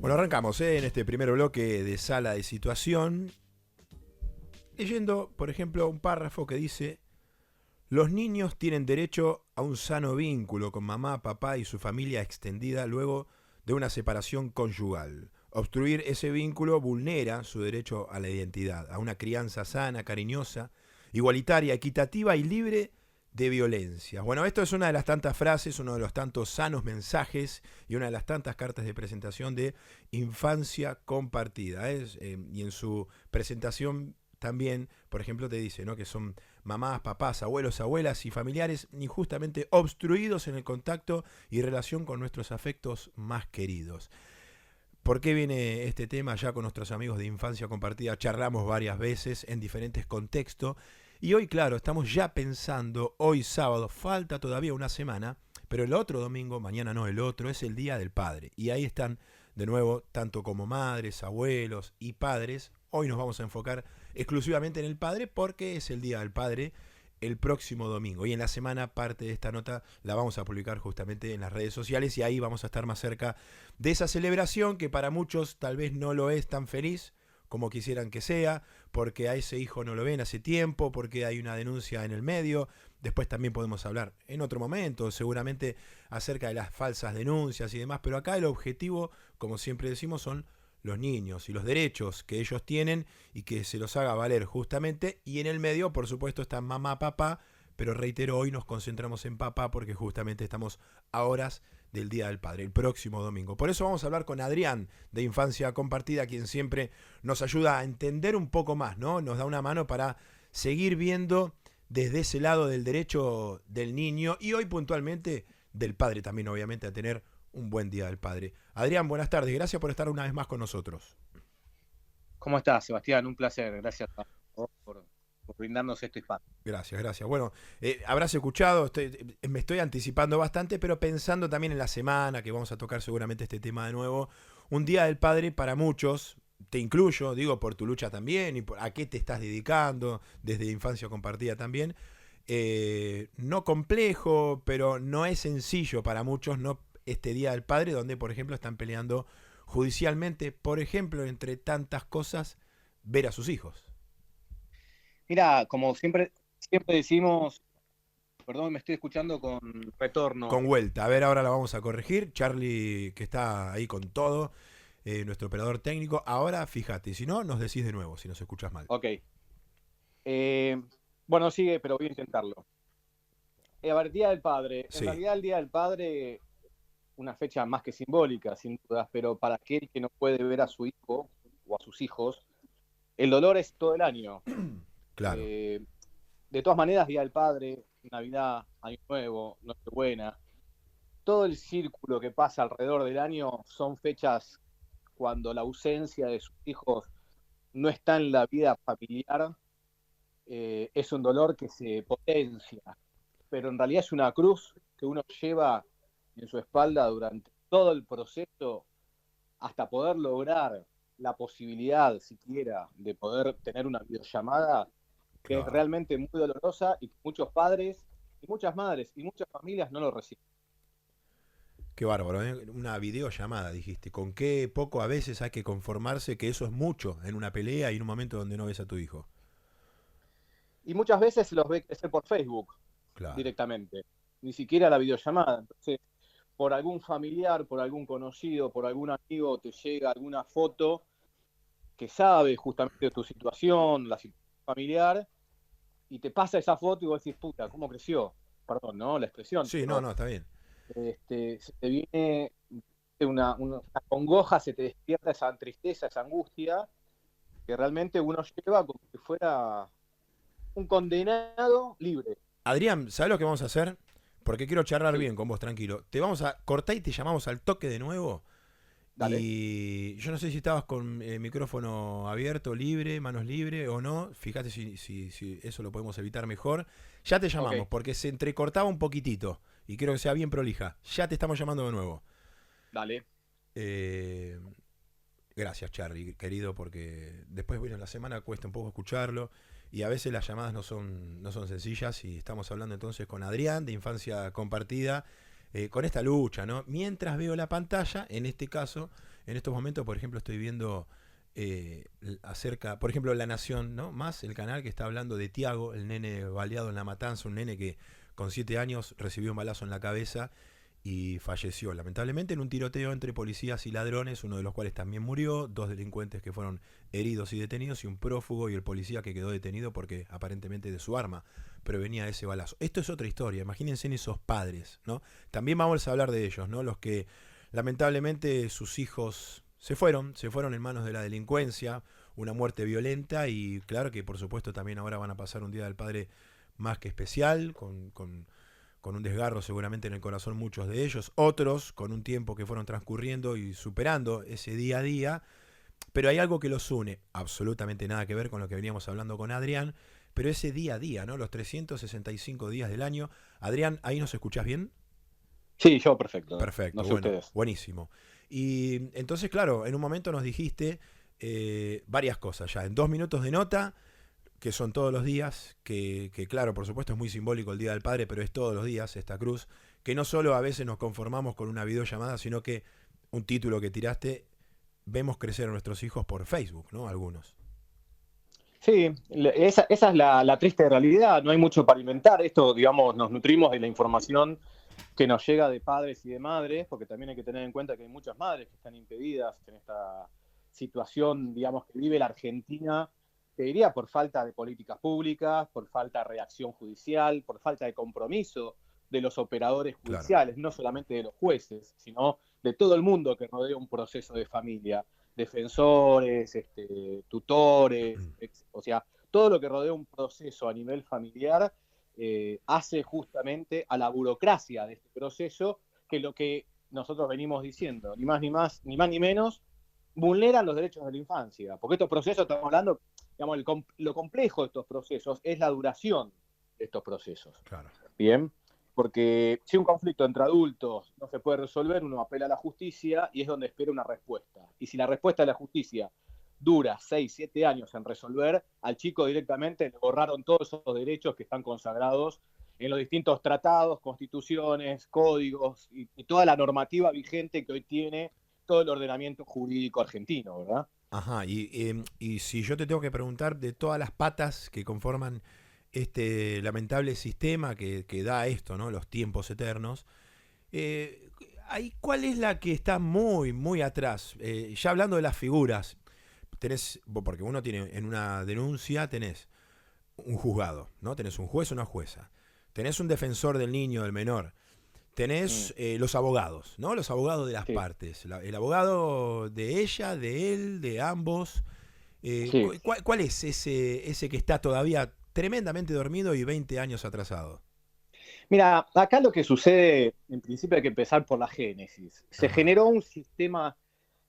Bueno, arrancamos en este primer bloque de Sala de Situación, leyendo, por ejemplo, un párrafo que dice: los niños tienen derecho a un sano vínculo con mamá, papá y su familia extendida luego de una separación conyugal. Obstruir ese vínculo vulnera su derecho a la identidad, a una crianza sana, cariñosa, igualitaria, equitativa y libre de violencia. Bueno, esto es una de las tantas frases, uno de los tantos sanos mensajes y una de las tantas cartas de presentación de Infancia Compartida. Y en su presentación también, por ejemplo, te dice, ¿no?, que son mamás, papás, abuelos, abuelas y familiares injustamente obstruidos en el contacto y relación con nuestros afectos más queridos. ¿Por qué viene este tema? Ya con nuestros amigos de Infancia Compartida charlamos varias veces en diferentes contextos. Y hoy, claro, estamos ya pensando, hoy sábado, falta todavía una semana, pero el otro domingo, mañana no, el otro, es el Día del Padre. Y ahí están, de nuevo, tanto como madres, abuelos y padres. Hoy nos vamos a enfocar exclusivamente en el padre porque es el Día del Padre el próximo domingo. Y en la semana parte de esta nota la vamos a publicar justamente en las redes sociales y ahí vamos a estar más cerca de esa celebración que para muchos tal vez no lo es tan feliz como quisieran que sea, porque a ese hijo no lo ven hace tiempo, porque hay una denuncia en el medio. Después también podemos hablar en otro momento, seguramente, acerca de las falsas denuncias y demás, pero acá el objetivo, como siempre decimos, son los niños y los derechos que ellos tienen y que se los haga valer justamente. Y en el medio, por supuesto, está mamá, papá, pero reitero, hoy nos concentramos en papá porque justamente estamos a horas del Día del Padre, el próximo domingo. Por eso vamos a hablar con Adrián de Infancia Compartida, quien siempre nos ayuda a entender un poco más, ¿no? Nos da una mano para seguir viendo desde ese lado del derecho del niño y hoy puntualmente del padre también, obviamente, a tener un buen Día del Padre. Adrián, buenas tardes. Gracias por estar una vez más con nosotros. ¿Cómo estás, Sebastián? Un placer. Gracias a vos por brindarnos este espacio. Gracias, gracias. Bueno, habrás escuchado, me estoy anticipando bastante, pero pensando también en la semana, que vamos a tocar seguramente este tema de nuevo. Un Día del Padre para muchos, te incluyo, digo, por tu lucha también y por a qué te estás dedicando, desde Infancia Compartida también. No complejo, pero no es sencillo para muchos, no este Día del Padre, donde, por ejemplo, están peleando judicialmente, por ejemplo, entre tantas cosas, ver a sus hijos. Mira, como siempre decimos, perdón, me estoy escuchando con retorno. Con vuelta. A ver, ahora la vamos a corregir. Charlie, que está ahí con todo, nuestro operador técnico. Ahora, fíjate, si no, nos decís de nuevo, si nos escuchas mal. Ok. Eh, bueno, sigue, pero voy a intentarlo. A ver, Día del Padre. En Sí, realidad, el Día del Padre, una fecha más que simbólica, sin dudas, pero para aquel que no puede ver a su hijo o a sus hijos, el dolor es todo el año. claro, Eh, de todas maneras, Día del Padre, Navidad, Año Nuevo, Nochebuena, todo el círculo que pasa alrededor del año son fechas cuando la ausencia de sus hijos no está en la vida familiar, es un dolor que se potencia, pero en realidad es una cruz que uno lleva en su espalda durante todo el proceso hasta poder lograr la posibilidad siquiera de poder tener una videollamada que es claro. realmente muy dolorosa y que muchos padres y muchas madres y muchas familias no lo reciben. Qué bárbaro, ¿eh? Una videollamada, dijiste. Con qué poco a veces hay que conformarse que eso es mucho en una pelea y en un momento donde no ves a tu hijo. Y muchas veces los ve crecer por Facebook Claro, directamente, ni siquiera la videollamada. Entonces, por algún familiar, por algún conocido, por algún amigo te llega alguna foto que sabe justamente de tu situación, la situación familiar, y te pasa esa foto y vos decís, puta, ¿cómo creció? Perdón, ¿no? La expresión, sí, no, pero no, está bien. se te viene una congoja, se te despierta esa tristeza, esa angustia, que realmente uno lleva como si fuera un condenado libre. Adrián, ¿sabes lo que vamos a hacer? Porque quiero charlar Sí, bien con vos, tranquilo. Te vamos a cortar y te llamamos al toque de nuevo. dale. Y yo no sé si estabas con el micrófono abierto, libre, manos libres o no. Fíjate si eso lo podemos evitar mejor. Ya te Ok, llamamos porque se entrecortaba un poquitito y quiero que sea bien prolija. Ya te estamos llamando de nuevo. dale. Eh, Gracias, Charlie, querido, porque después, bueno, en la semana cuesta un poco escucharlo y a veces las llamadas no son sencillas y estamos hablando entonces con Adrián de Infancia Compartida, con esta lucha, ¿no? Mientras veo la pantalla, en este caso, en estos momentos, por ejemplo, estoy viendo acerca, por ejemplo, La Nación, ¿no? Más el canal que está hablando de Tiago, el nene baleado en La Matanza, un nene que con 7 años recibió un balazo en la cabeza y falleció, lamentablemente, en un tiroteo entre policías y ladrones, uno de los cuales también murió, 2 delincuentes que fueron heridos y detenidos, y un prófugo y el policía que quedó detenido porque aparentemente de su arma provenía ese balazo. Esto es otra historia, imagínense en esos padres, ¿no? También vamos a hablar de ellos, ¿no? Los que lamentablemente sus hijos se fueron en manos de la delincuencia, una muerte violenta, y claro que por supuesto también ahora van a pasar un Día del Padre más que especial, con un desgarro seguramente en el corazón muchos de ellos, otros con un tiempo que fueron transcurriendo y superando ese día a día, pero hay algo que los une, absolutamente nada que ver con lo que veníamos hablando con Adrián, pero ese día a día, ¿no? Los 365 días del año. Adrián, ¿ahí nos escuchás bien? Sí, yo perfecto. No Perfecto, sé bueno, ustedes. buenísimo. Y entonces, claro, en un momento nos dijiste varias cosas ya. En 2 minutos de nota, que son todos los días, que claro, por supuesto es muy simbólico el Día del Padre, pero es todos los días esta cruz, que no solo a veces nos conformamos con una videollamada, sino que un título que tiraste, vemos crecer a nuestros hijos por Facebook, ¿no? Algunos. Sí, esa es la triste realidad. No hay mucho para inventar. Esto, digamos, nos nutrimos de la información que nos llega de padres y de madres, porque también hay que tener en cuenta que hay muchas madres que están impedidas en esta situación, digamos, que vive la Argentina, te diría por falta de políticas públicas, por falta de reacción judicial, por falta de compromiso de los operadores Claro. judiciales, no solamente de los jueces, sino de todo el mundo que rodea un proceso de familia, defensores, tutores, o sea, todo lo que rodea un proceso a nivel familiar hace justamente a la burocracia de este proceso, que lo que nosotros venimos diciendo, ni más ni más, ni más ni menos, vulneran los derechos de la infancia. Porque estos procesos, estamos hablando, digamos, lo complejo de estos procesos es la duración de estos procesos. Claro. Bien, porque si un conflicto entre adultos no se puede resolver, uno apela a la justicia y es donde espera una respuesta. Y si la respuesta de la justicia dura 6, 7 años en resolver, al chico directamente le borraron todos esos derechos que están consagrados en los distintos tratados, constituciones, códigos y toda la normativa vigente que hoy tiene todo el ordenamiento jurídico argentino, ¿verdad? Ajá, y si yo te tengo que preguntar de todas las patas que conforman este lamentable sistema que da esto, ¿no? Los tiempos eternos, eh, ¿cuál es la que está muy, muy atrás? Ya hablando de las figuras, tenés, porque uno tiene en una denuncia, tenés un juzgado, ¿no? Tenés un juez o una jueza, tenés un defensor del niño, del menor, tenés los abogados, ¿no? Los abogados de las Sí, partes, el abogado de ella, de él, de ambos. sí. ¿Cuál es ese que está todavía tremendamente dormido y 20 años atrasado? Mira, acá lo que sucede, en principio hay que empezar por la génesis. Se Ajá, generó un sistema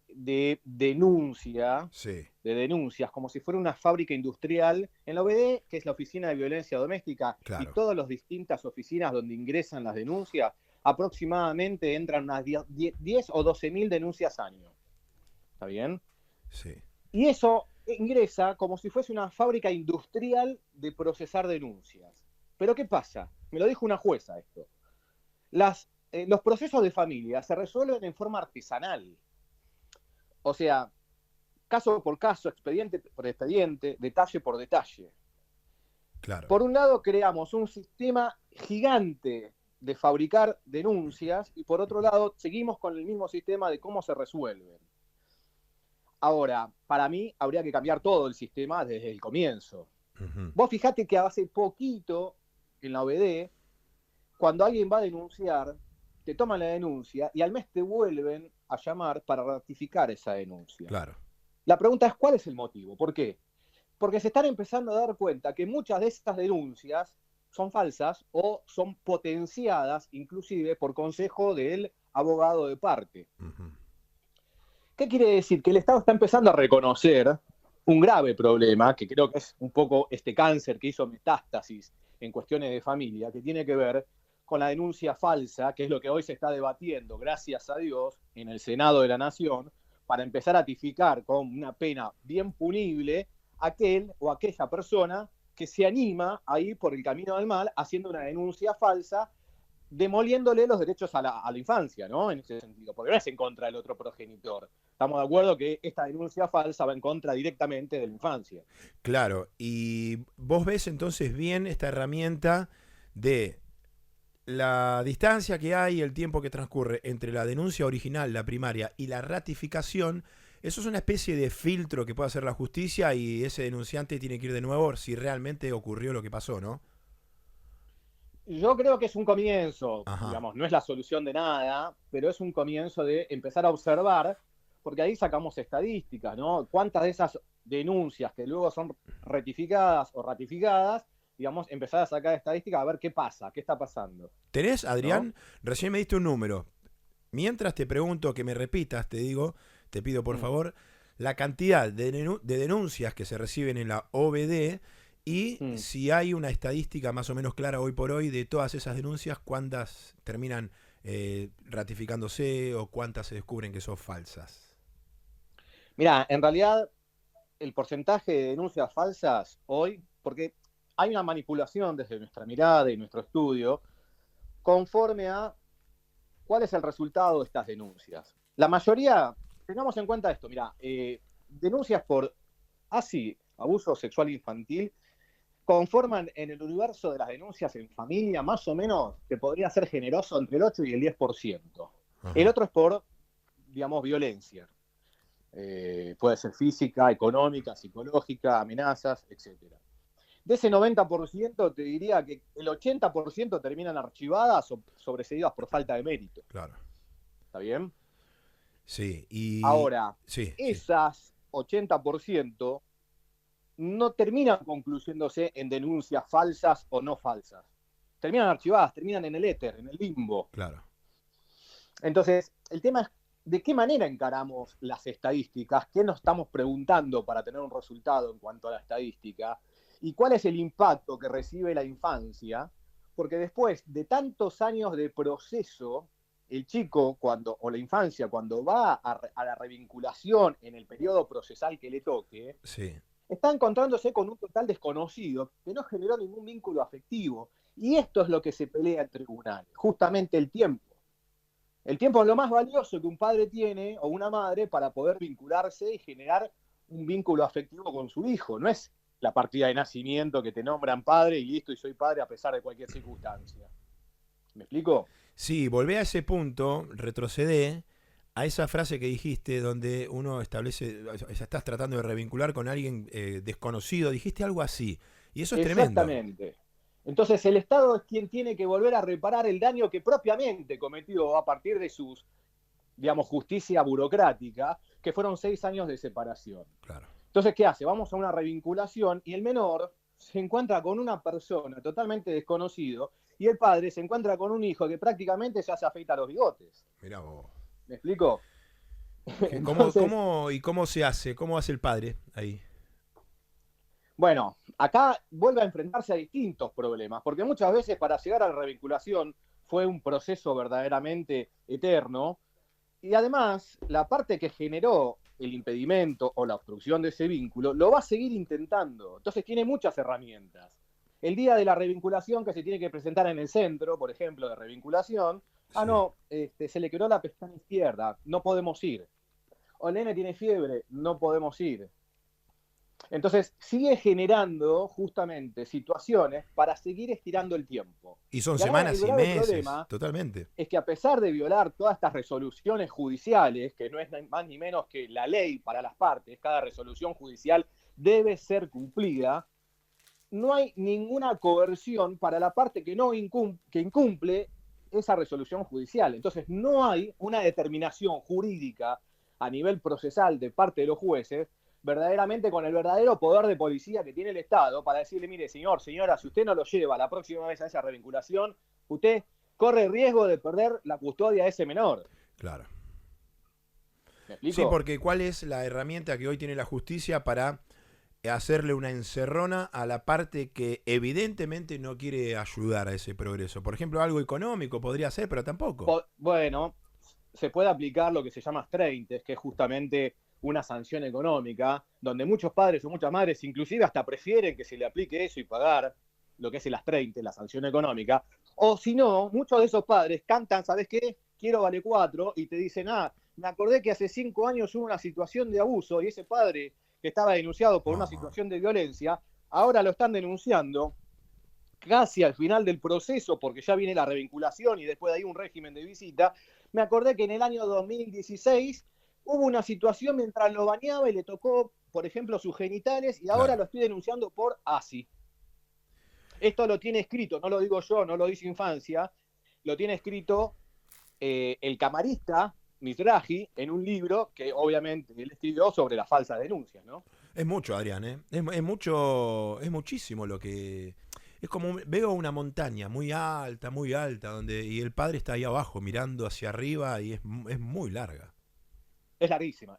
de denuncia, sí, de denuncias, como si fuera una fábrica industrial en la OBD, que es la Oficina de Violencia Doméstica, y claro, todas las distintas oficinas donde ingresan las denuncias, aproximadamente entran unas 10 o 12 mil denuncias año. ¿Está bien? sí, Y eso ingresa como si fuese una fábrica industrial de procesar denuncias. Pero ¿qué pasa? Me lo dijo una jueza esto. Los procesos de familia se resuelven en forma artesanal. O sea, caso por caso, expediente por expediente, detalle por detalle. claro. Por un lado, creamos un sistema gigante de fabricar denuncias y por otro lado, seguimos con el mismo sistema de cómo se resuelven. Ahora, para mí, habría que cambiar todo el sistema desde el comienzo. Ujú, Vos fijate que hace poquito, en la OBD, cuando alguien va a denunciar, te toman la denuncia y al mes te vuelven a llamar para ratificar esa denuncia. claro. La pregunta es, ¿cuál es el motivo? ¿Por qué? Porque se están empezando a dar cuenta que muchas de estas denuncias son falsas o son potenciadas inclusive por consejo del abogado de parte. Ujú, ¿Qué quiere decir? Que el Estado está empezando a reconocer un grave problema, que creo que es un poco este cáncer que hizo metástasis en cuestiones de familia, que tiene que ver con la denuncia falsa, que es lo que hoy se está debatiendo, gracias a Dios, en el Senado de la Nación, para empezar a tipificar con una pena bien punible aquel o aquella persona que se anima a ir por el camino del mal haciendo una denuncia falsa demoliéndole los derechos a la infancia, ¿no? En ese sentido, porque no es en contra del otro progenitor. Estamos de acuerdo que esta denuncia falsa va en contra directamente de la infancia. Claro, y vos ves entonces bien esta herramienta de la distancia que hay, el tiempo que transcurre entre la denuncia original, la primaria, y la ratificación. Eso es una especie de filtro que puede hacer la justicia y ese denunciante tiene que ir de nuevo si realmente ocurrió lo que pasó, ¿no? Yo creo que es un comienzo, Ajá. digamos, no es la solución de nada, pero es un comienzo de empezar a observar, porque ahí sacamos estadísticas, ¿no? ¿Cuántas de esas denuncias que luego son rectificadas o ratificadas, digamos, empezar a sacar estadísticas a ver qué pasa, qué está pasando, ¿Tenés, ¿no? Adrián? Recién me diste un número. Mientras te pregunto que me repitas, te digo, te pido por Mm, favor, la cantidad de denuncias que se reciben en la OBD y mm. si hay una estadística más o menos clara hoy por hoy de todas esas denuncias, cuántas terminan ratificándose o cuántas se descubren que son falsas. Mira, en realidad el porcentaje de denuncias falsas hoy, porque hay una manipulación desde nuestra mirada y nuestro estudio, conforme a cuál es el resultado de estas denuncias. La mayoría, tengamos en cuenta esto, mira, denuncias por así, abuso sexual infantil, conforman en el universo de las denuncias en familia más o menos, que podría ser generoso, entre el 8 y el 10%. El Ajá. otro es por, digamos, violencia. Puede ser física, económica, psicológica, amenazas, etcétera. De ese 90%, te diría que el 80% terminan archivadas o sobreseídas por falta de mérito. Claro. ¿Está bien? Sí, y Ahora, sí, sí, esas 80% no terminan concluyéndose en denuncias falsas o no falsas. Terminan archivadas, terminan en el éter, en el limbo. claro. Entonces, el tema es de qué manera encaramos las estadísticas, qué nos estamos preguntando para tener un resultado en cuanto a la estadística y cuál es el impacto que recibe la infancia, porque después de tantos años de proceso, el chico cuando, o la infancia cuando va a la revinculación en el periodo procesal que le toque, Sí. está encontrándose con un total desconocido que no generó ningún vínculo afectivo. Y esto es lo que se pelea en tribunales, justamente el tiempo. El tiempo es lo más valioso que un padre tiene o una madre para poder vincularse y generar un vínculo afectivo con su hijo. No es la partida de nacimiento que te nombran padre y listo, y soy padre a pesar de cualquier circunstancia. ¿Me explico? Sí, volvé a ese punto, retrocedé a esa frase que dijiste donde uno establece, o sea, estás tratando de revincular con alguien desconocido, dijiste algo así, y eso es tremendo. Exactamente. Entonces el Estado es quien tiene que volver a reparar el daño que propiamente cometió a partir de sus, digamos, justicia burocrática, que fueron 6 años de separación. Claro. Entonces, ¿qué hace? Vamos a una revinculación y el menor se encuentra con una persona totalmente desconocido y el padre se encuentra con un hijo que prácticamente ya se afeita los bigotes. Mirá vos. ¿Me explico? ¿Cómo, Entonces, y cómo se hace? ¿Cómo hace el padre ahí? bueno, acá vuelve a enfrentarse a distintos problemas, porque muchas veces para llegar a la revinculación fue un proceso verdaderamente eterno. Y además, la parte que generó el impedimento o la obstrucción de ese vínculo lo va a seguir intentando. Entonces tiene muchas herramientas. El día de la revinculación que se tiene que presentar en el centro, por ejemplo, de revinculación, Sí. no, se le quebró la pestaña izquierda, no podemos ir. O el nene tiene fiebre, no podemos ir. Entonces sigue generando justamente situaciones para seguir estirando el tiempo. Y son Y acá el semanas y grave meses, problema totalmente. es que a pesar de violar todas estas resoluciones judiciales, que no es más ni menos que la ley para las partes, cada resolución judicial debe ser cumplida, no hay ninguna coerción para la parte que, no que incumple esa resolución judicial. Entonces no hay una determinación jurídica a nivel procesal de parte de los jueces verdaderamente con el verdadero poder de policía que tiene el Estado para decirle, mire, señor, señora, si usted no lo lleva la próxima vez a esa revinculación, usted corre riesgo de perder la custodia de ese menor. Claro. ¿Me Sí, explico? porque ¿cuál es la herramienta que hoy tiene la justicia para hacerle una encerrona a la parte que evidentemente no quiere ayudar a ese progreso? Por ejemplo, algo económico podría ser, pero tampoco. Bueno, se puede aplicar lo que se llama streintes, que es justamente una sanción económica, donde muchos padres o muchas madres inclusive hasta prefieren que se le aplique eso y pagar lo que es el astreintes, la sanción económica, O si no, muchos de esos padres cantan, ¿sabes qué? Quiero vale 4 y te dicen, me acordé que hace 5 años hubo una situación de abuso y ese padre que estaba denunciado por una No. situación de violencia, ahora lo están denunciando casi al final del proceso, porque ya viene la revinculación y después de ahí un régimen de visita. Me acordé que en el año 2016 hubo una situación mientras lo bañaba y le tocó, por ejemplo, sus genitales y ahora Claro. lo estoy denunciando por ASI. Esto lo tiene escrito, no lo digo yo, no lo dice Infancia, lo tiene escrito el camarista Mizrahi en un libro que obviamente él escribió sobre las falsas denuncias, ¿no? Es mucho, Adrián, ¿eh? Es mucho, es muchísimo lo que... Es como, veo una montaña muy alta, donde y el padre está ahí abajo mirando hacia arriba y es muy larga. Es larguísima.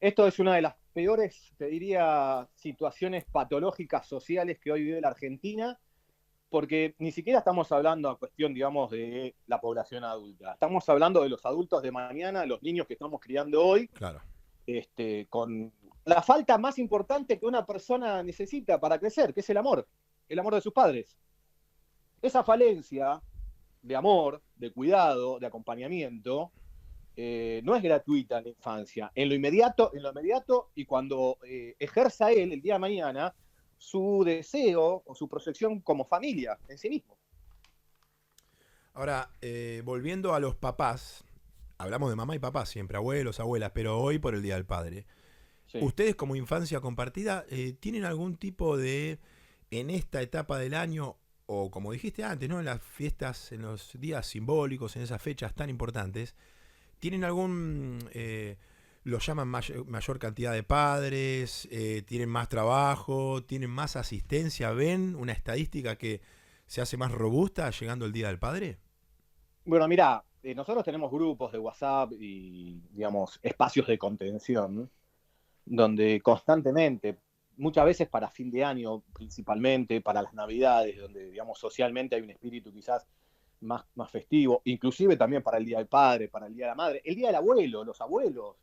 Esto es una de las peores, te diría, situaciones patológicas sociales que hoy vive la Argentina, porque ni siquiera estamos hablando a cuestión, digamos, de la población adulta. Estamos hablando de los adultos de mañana, los niños que estamos criando hoy, Claro. con la falta más importante que una persona necesita para crecer, que es el amor de sus padres. Esa falencia de amor, de cuidado, de acompañamiento, no es gratuita en la infancia. En lo inmediato y cuando ejerza él el día de mañana su deseo o su proyección como familia en sí mismo. Ahora, volviendo a los papás, hablamos de mamá y papá siempre, abuelos, abuelas, pero hoy por el Día del Padre. Sí. ¿Ustedes como infancia compartida tienen algún tipo de, en esta etapa del año, o como dijiste antes, ¿no? En las fiestas, en los días simbólicos, en esas fechas tan importantes, ¿tienen algún, lo llaman mayor cantidad de padres, tienen más trabajo, tienen más asistencia, ven una estadística que se hace más robusta llegando el Día del Padre? Bueno, mira, nosotros tenemos grupos de WhatsApp y, digamos, espacios de contención donde constantemente, muchas veces para fin de año principalmente, para las Navidades, donde, digamos, socialmente hay un espíritu quizás más festivo, inclusive también para el Día del Padre, para el Día de la Madre, el Día del Abuelo, los abuelos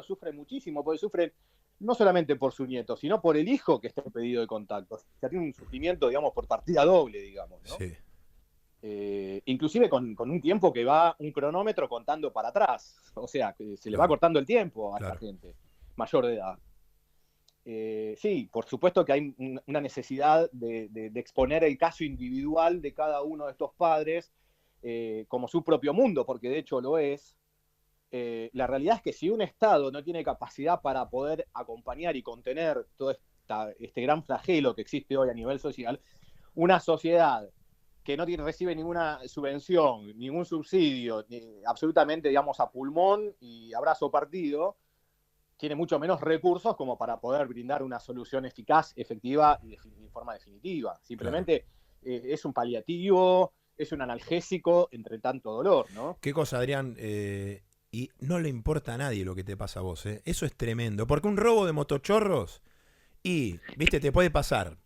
sufren muchísimo porque sufren no solamente por su nieto, sino por el hijo que está en pedido de contacto. O sea, tiene un sufrimiento, digamos, por partida doble, digamos, ¿no? Sí, Inclusive con un tiempo que va un cronómetro contando para atrás, o sea, que se le va claro, cortando el tiempo a esta claro. gente mayor de edad. Sí, por supuesto que hay una necesidad de exponer el caso individual de cada uno de estos padres como su propio mundo, porque de hecho lo es. La realidad es que si un Estado no tiene capacidad para poder acompañar y contener todo este gran flagelo que existe hoy a nivel social, una sociedad que no recibe ninguna subvención, ningún subsidio, absolutamente, digamos, a pulmón y abrazo partido, tiene mucho menos recursos como para poder brindar una solución eficaz, efectiva y de forma definitiva. Claro. Simplemente es un paliativo, es un analgésico entre tanto dolor, ¿no? ¿Qué cosa, Adrián? Y no le importa a nadie lo que te pasa a vos, ¿eh? Eso es tremendo. Porque un robo de motochorros, y, viste, te puede pasar.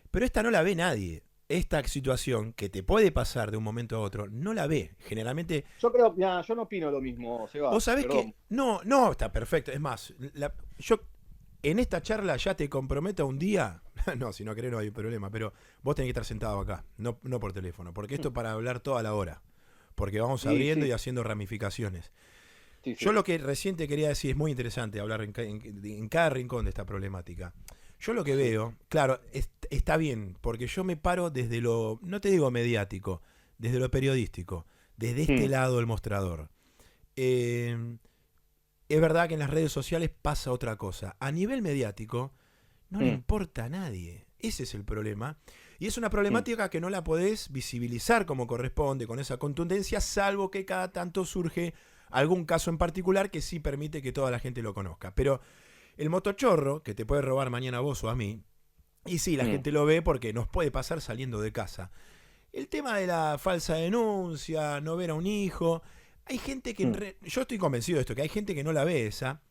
Pero esta no la ve nadie. Esta situación que te puede pasar de un momento a otro, no la ve. Generalmente, Yo creo, ya, yo no opino lo mismo, vos Sebas, sabés que... perdón. No, no, está perfecto. Es más, yo en esta charla ya te comprometo un día... No, si no querés no hay problema, pero vos tenés que estar sentado acá, no por teléfono. Porque esto es para hablar toda la hora. Porque vamos Sí, abriendo y sí, haciendo ramificaciones. sí, Yo sí. lo que recién te quería decir, es muy interesante hablar en cada rincón de esta problemática. Yo lo que Sí. veo, claro, está bien, porque yo me paro desde lo, no te digo mediático, desde lo periodístico, desde este Mm, lado del mostrador. Eh, es verdad que en las redes sociales pasa otra cosa. A nivel mediático, no le mm, importa a nadie. Ese es el problema. Y es una mm, problemática que no la podés visibilizar como corresponde, con esa contundencia, salvo que cada tanto surge algún caso en particular que sí permite que toda la gente lo conozca. Pero el motochorro, que te puede robar mañana a vos o a mí, y sí, la mm, gente lo ve porque nos puede pasar saliendo de casa. El tema de la falsa denuncia, no ver a un hijo, hay gente que... mm, yo estoy convencido de esto, que hay gente que no la ve esa,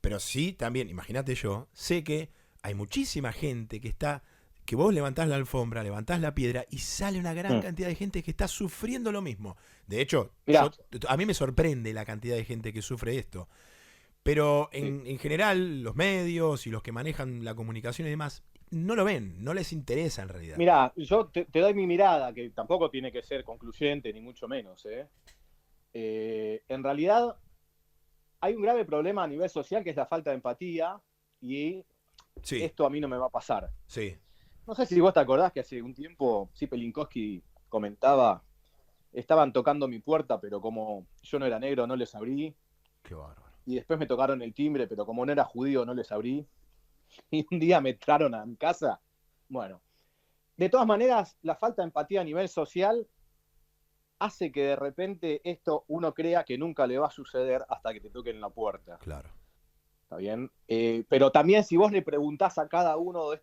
pero sí, también, imagínate yo, sé que hay muchísima gente que está, que vos levantás la alfombra, levantás la piedra y sale una gran mm. cantidad de gente que está sufriendo lo mismo. De hecho, Mirá, a mí me sorprende la cantidad de gente que sufre esto. Pero Sí. en general, los medios y los que manejan la comunicación y demás no lo ven, no les interesa en realidad. Mirá, yo te doy mi mirada, que tampoco tiene que ser concluyente, ni mucho menos. En realidad, hay un grave problema a nivel social que es la falta de empatía, y Sí, esto a mí no me va a pasar. sí. No sé si vos te acordás que hace un tiempo Zipe Linkowski comentaba, estaban tocando mi puerta, pero como yo no era negro no les abrí, Qué bárbaro. y después me tocaron el timbre, pero como no era judío no les abrí, y un día me entraron a mi casa. Bueno, de todas maneras, la falta de empatía a nivel social hace que de repente esto uno crea que nunca le va a suceder hasta que te toquen la puerta. Claro. ¿Está bien? Pero también si vos le preguntás a cada uno de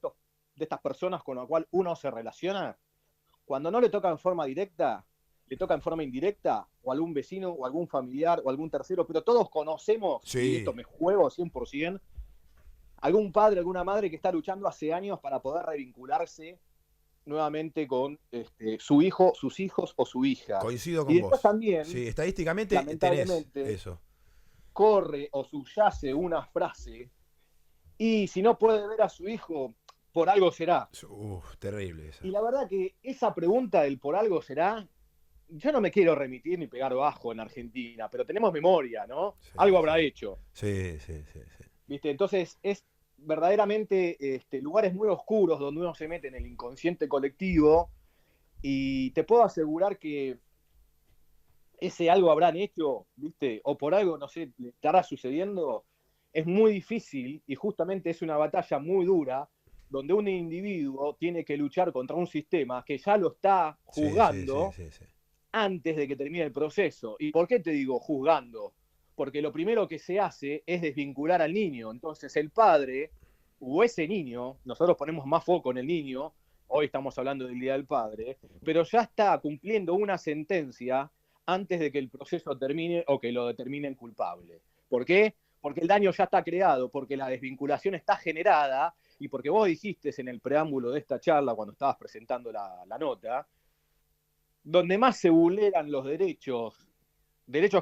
estas personas con la cual uno se relaciona, cuando no le toca en forma directa, le toca en forma indirecta, o algún vecino, o algún familiar, o algún tercero, pero todos conocemos, y esto Sí, me juego 100%, algún padre, alguna madre que está luchando hace años para poder revincularse nuevamente con su hijo, sus hijos o su hija. coincido Y con después vos. también, Sí, estadísticamente tenés lamentablemente, eso. corre o subyace una frase, y si no puede ver a su hijo, por algo será. Uf, terrible esa. Y la verdad que esa pregunta del por algo será, yo no me quiero remitir ni pegar bajo en Argentina, pero tenemos memoria, ¿no? Sí, Algo sí. habrá hecho, Sí, sí, sí, sí. ¿viste? Entonces es verdaderamente lugares muy oscuros donde uno se mete en el inconsciente colectivo, y te puedo asegurar que ese algo habrán hecho, ¿viste? O por algo, no sé, le estará sucediendo. Es muy difícil, y justamente es una batalla muy dura donde un individuo tiene que luchar contra un sistema que ya lo está Sí, sí, sí, juzgando sí, sí. antes de que termine el proceso. ¿Y por qué te digo juzgando? Porque lo primero que se hace es desvincular al niño. Entonces el padre o ese niño, nosotros ponemos más foco en el niño, hoy estamos hablando del Día del Padre, pero ya está cumpliendo una sentencia antes de que el proceso termine o que lo determinen culpable. ¿Por qué? Porque el daño ya está creado, porque la desvinculación está generada, y porque vos dijiste en el preámbulo de esta charla, cuando estabas presentando la nota, donde más se vulneran los derechos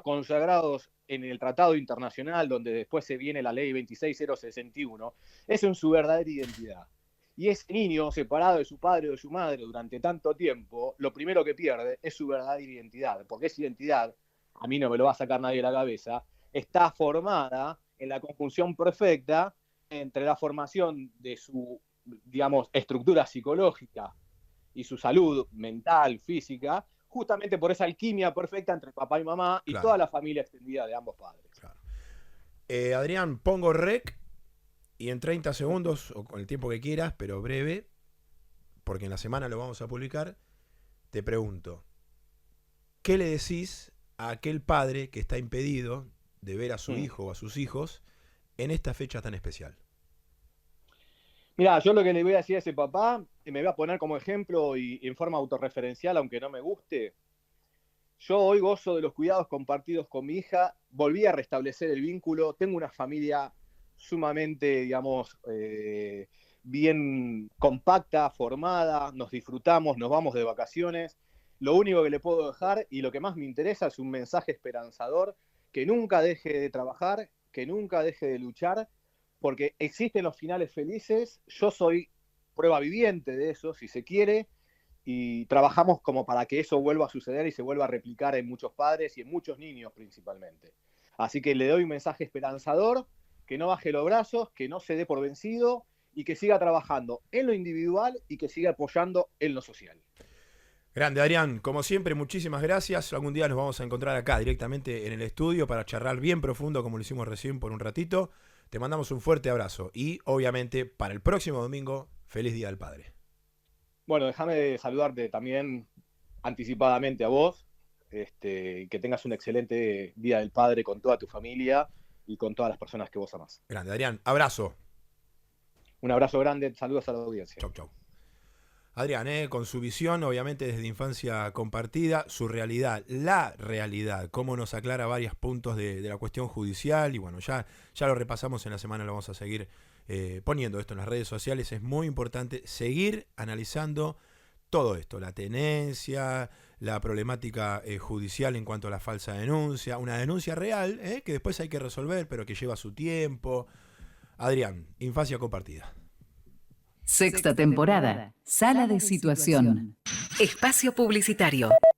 consagrados en el Tratado Internacional, donde después se viene la Ley 26061, es en su verdadera identidad. Y ese niño, separado de su padre o de su madre durante tanto tiempo, lo primero que pierde es su verdadera identidad, porque esa identidad, a mí no me lo va a sacar nadie de la cabeza, está formada en la conjunción perfecta entre la formación de su, digamos, estructura psicológica y su salud mental, física, justamente por esa alquimia perfecta entre papá y mamá y Claro, toda la familia extendida de ambos padres. claro. Adrián, pongo rec y en 30 segundos, o con el tiempo que quieras, pero breve, porque en la semana lo vamos a publicar, te pregunto, ¿qué le decís a aquel padre que está impedido de ver a su hijo o a sus hijos en esta fecha tan especial? Mira, yo lo que le voy a decir a ese papá, me voy a poner como ejemplo y en forma autorreferencial, aunque no me guste. Yo hoy gozo de los cuidados compartidos con mi hija, volví a restablecer el vínculo, tengo una familia sumamente, digamos, bien compacta, formada, nos disfrutamos, nos vamos de vacaciones. Lo único que le puedo dejar y lo que más me interesa es un mensaje esperanzador, que nunca deje de trabajar, que nunca deje de luchar, porque existen los finales felices, yo soy prueba viviente de eso, si se quiere, y trabajamos como para que eso vuelva a suceder y se vuelva a replicar en muchos padres y en muchos niños principalmente. Así que le doy un mensaje esperanzador, que no baje los brazos, que no se dé por vencido y que siga trabajando en lo individual y que siga apoyando en lo social. Grande, Adrián, como siempre, muchísimas gracias. Algún día nos vamos a encontrar acá directamente en el estudio para charlar bien profundo como lo hicimos recién por un ratito. Te mandamos un fuerte abrazo y obviamente para el próximo domingo, feliz Día del Padre. Bueno, déjame saludarte también anticipadamente a vos, que tengas un excelente Día del Padre con toda tu familia y con todas las personas que vos amás. Grande, Adrián, abrazo. Un abrazo grande, saludos a la audiencia. Chau, chau. Adrián, con su visión, obviamente desde infancia compartida, su realidad, la realidad, cómo nos aclara varios puntos de la cuestión judicial, y bueno, ya lo repasamos en la semana, lo vamos a seguir poniendo esto en las redes sociales. Es muy importante seguir analizando todo esto, la tenencia, la problemática judicial en cuanto a la falsa denuncia, una denuncia real, que después hay que resolver, pero que lleva su tiempo. Adrián, infancia compartida. Sexta temporada, Sala de Situación. Espacio publicitario.